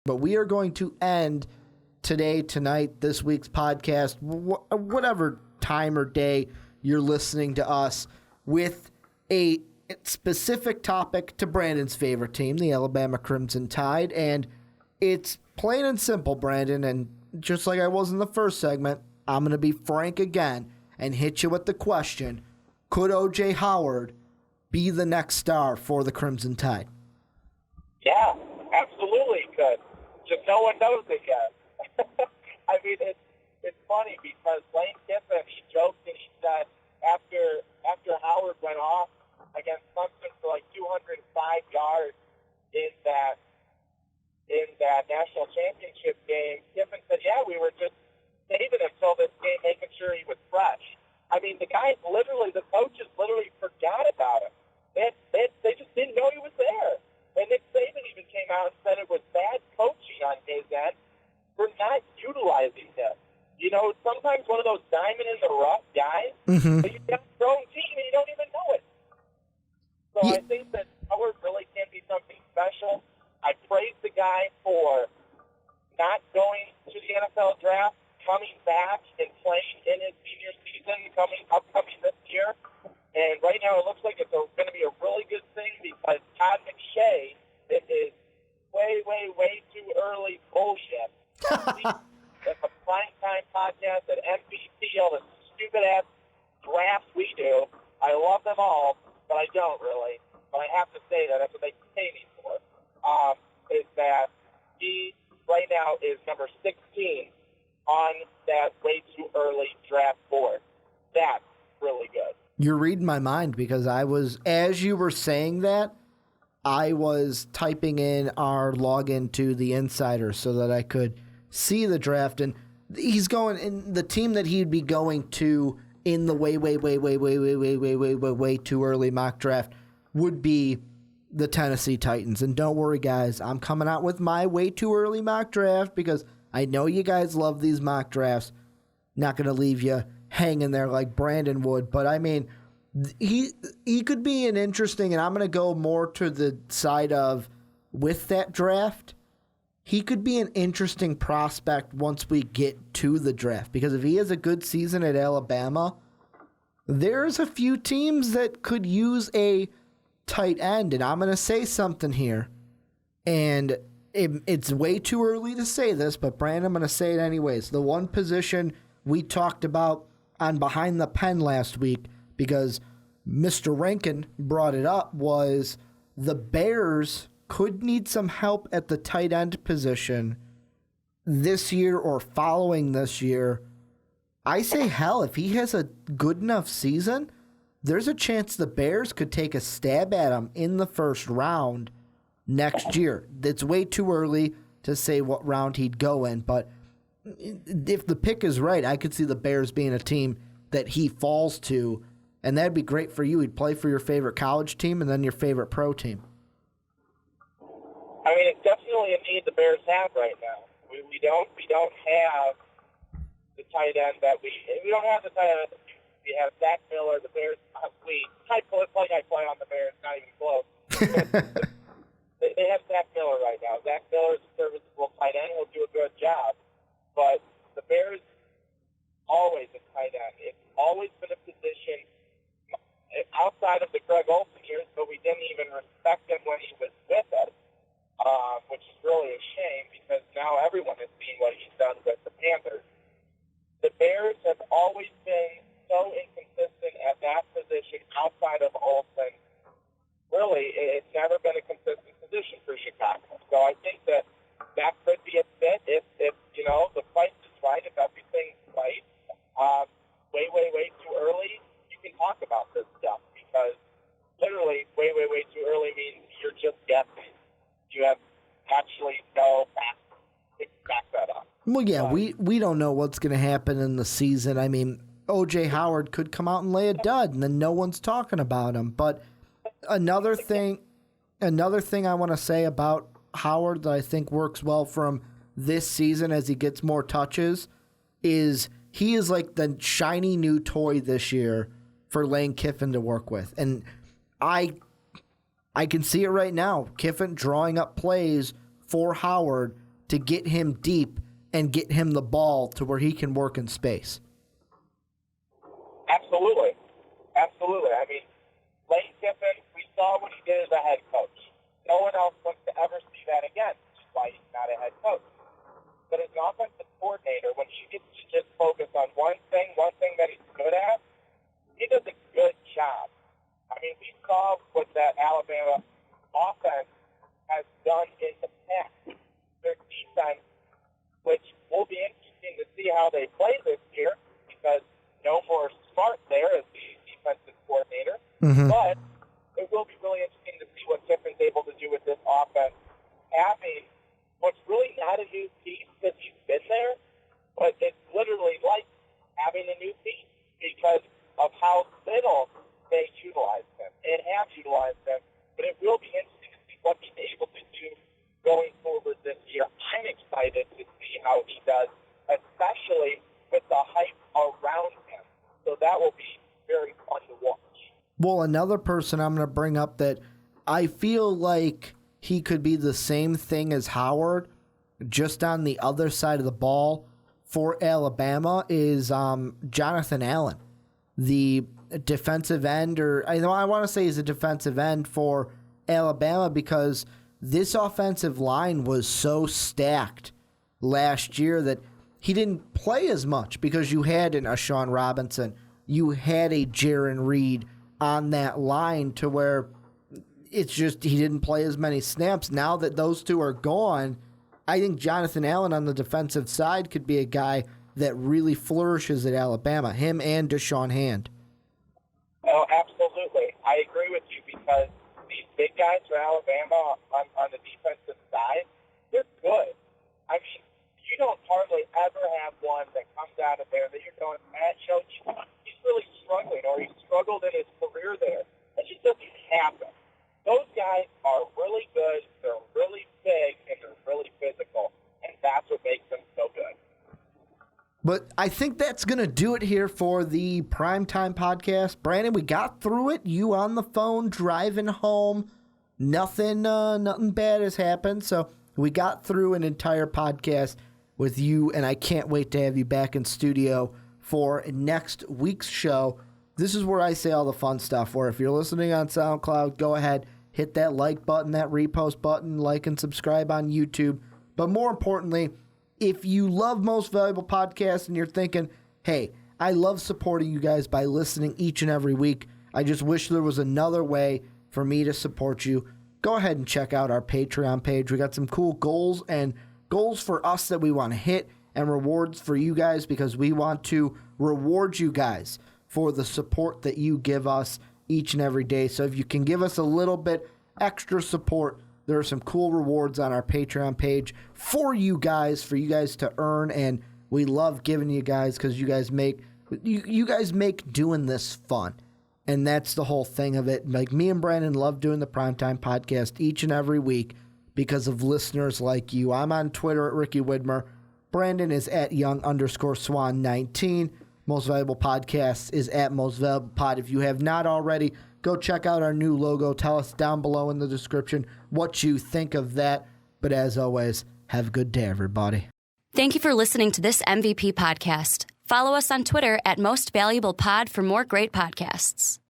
But we are going to end today, tonight, this week's podcast, whatever time or day you're listening to us, with a specific topic to Brandon's favorite team, the Alabama Crimson Tide. And it's plain and simple, Brandon. And just like I was in the first segment, I'm going to be frank again and hit you with the question: could O.J. Howard be the next star for the Crimson Tide? Yeah, absolutely could. Just no one knows it yet. I mean, it's funny because Lane Kiffin, he joked and he said after Howard went off against Clemson for like 205 yards in that national championship game, Kiffin said, yeah, we were just saving him till this game, making sure he was fresh. I mean, the coaches literally forgot about him. They just didn't know he was there. And Nick Saban even came out and said it was bad coaching on his end for not utilizing him. You know, sometimes one of those diamond in the rough guys, but you've got a strong team and you don't even know it. So I think that Howard really can be something special. I praise the guy for not going to the NFL draft, coming back and playing in his senior season, upcoming this year. And right now it looks like it's going to be a really good thing because Todd McShay, it is way, way, way too early bullshit. That's a primetime podcast at NBC, all the stupid-ass drafts we do. I love them all, but I don't really. But I have to say that's what they pay me for, is that he right now is number 16 on that way too early draft board. That's really good. You're reading my mind because as you were saying that, I was typing in our login to the Insider so that I could see the draft. And he's going in the team that he'd be going to in the way too early mock draft would be the Tennessee Titans. And don't worry, guys, I'm coming out with my way too early mock draft because I know you guys love these mock drafts. Not going to leave you hanging there like Brandon would, but I mean, he could be an interesting, and I'm going to go more to the side of with that draft, he could be an interesting prospect once we get to the draft, because if he has a good season at Alabama, there's a few teams that could use a tight end, and I'm going to say something here, and it's way too early to say this, but Brandon, I'm going to say it anyways. The one position we talked about on Behind the Pen last week, because Mr. Rankin brought it up, was the Bears could need some help at the tight end position this year or following this year. I say, hell, if he has a good enough season, there's a chance the Bears could take a stab at him in the first round next year. It's way too early to say what round he'd go in, but if the pick is right, I could see the Bears being a team that he falls to, and that'd be great for you. He'd play for your favorite college team and then your favorite pro team. I mean, it's definitely a need the Bears have right now. We don't have the tight end that we don't have the tight end. We have Zach Miller. The Bears, it's like I play on the Bears, not even close. They have Zach Miller right now. Zach Miller is a serviceable tight end. He'll do a good job. But the Bears always a tight end. It's always been a position outside of the Greg Olsen years, but we didn't even respect him when he was with us, which is really a shame because now everyone has seen what he's done with the Panthers. The Bears have always been so inconsistent at that position outside of Olsen. Really, it's never been a consistent position for Chicago. So I think that could be a fit if the price is right, if everything's right. Way too early, you can talk about this stuff because literally way too early means you're just guessing. You have actually no back that up. Well, yeah, we don't know what's going to happen in the season. I mean, O.J. Howard could come out and lay a dud, and then no one's talking about him. But another thing I want to say about Howard that I think works well for him this season as he gets more touches is he is like the shiny new toy this year for Lane Kiffin to work with. And I can see it right now. Kiffin drawing up plays for Howard to get him deep and get him the ball to where he can work in space. Absolutely. Absolutely. I mean, Lane Kiffin, we saw what he did as a head coach. No one else wants to ever see that again, which is why he's not a head coach. But as an offensive coordinator, when he gets to just focus on one thing that he's good at, he does a good job. I mean, we saw what that Alabama offense has done in the past. Their defense, which will be interesting to see how they play this year, because no more Smart there as the defensive coordinator. But it will be really interesting to see what Kiffin's able to do with this offense, having what's really not a new piece because he's been there, but it's literally like having a new piece because of how little they utilize him and have utilized him. But it will be interesting to see what he's able to do going forward this year. I'm excited to see how he does, especially with the hype around him. So that will be very fun to watch. Well, another person I'm going to bring up that I feel like he could be the same thing as Howard, just on the other side of the ball for Alabama, is Jonathan Allen, the defensive end, or I want to say he's a defensive end for Alabama, because this offensive line was so stacked last year that he didn't play as much because you had an Ashawn Robinson, you had a Jaron Reed on that line to where it's just he didn't play as many snaps. Now that those two are gone, I think Jonathan Allen on the defensive side could be a guy that really flourishes at Alabama, him and Deshaun Hand. Oh, absolutely. I agree with you because these big guys for Alabama on the defensive side, they're good. I mean, you don't hardly ever have one that comes out of there that you're going, he's really struggling, or he's struggled in his career there. It just doesn't happen. Those guys are really good, they're really big, and they're really physical, and that's what makes them so good. But I think that's going to do it here for the Primetime Podcast. Brandon, we got through it. You on the phone, driving home. Nothing bad has happened, so we got through an entire podcast with you, and I can't wait to have you back in studio for next week's show. This is where I say all the fun stuff, where if you're listening on SoundCloud, go ahead, hit that like button, that repost button, like and subscribe on YouTube. But more importantly, if you love Most Valuable Podcasts and you're thinking, hey, I love supporting you guys by listening each and every week, I just wish there was another way for me to support you, go ahead and check out our Patreon page. We got some cool goals for us that we want to hit, and rewards for you guys, because we want to reward you guys for the support that you give us each and every day. So if you can give us a little bit extra support, there are some cool rewards on our Patreon page for you guys to earn, and we love giving you guys because you guys make doing this fun. And that's the whole thing of it. Like, me and Brandon love doing the Primetime Podcast each and every week because of listeners like you. I'm on Twitter at Ricky Widmer. Brandon is at young_swan19. Most Valuable Podcast is at Most Valuable Pod. If you have not already, go check out our new logo. Tell us down below in the description what you think of that. But as always, have a good day, everybody. Thank you for listening to this MVP podcast. Follow us on Twitter at Most Valuable Pod for more great podcasts.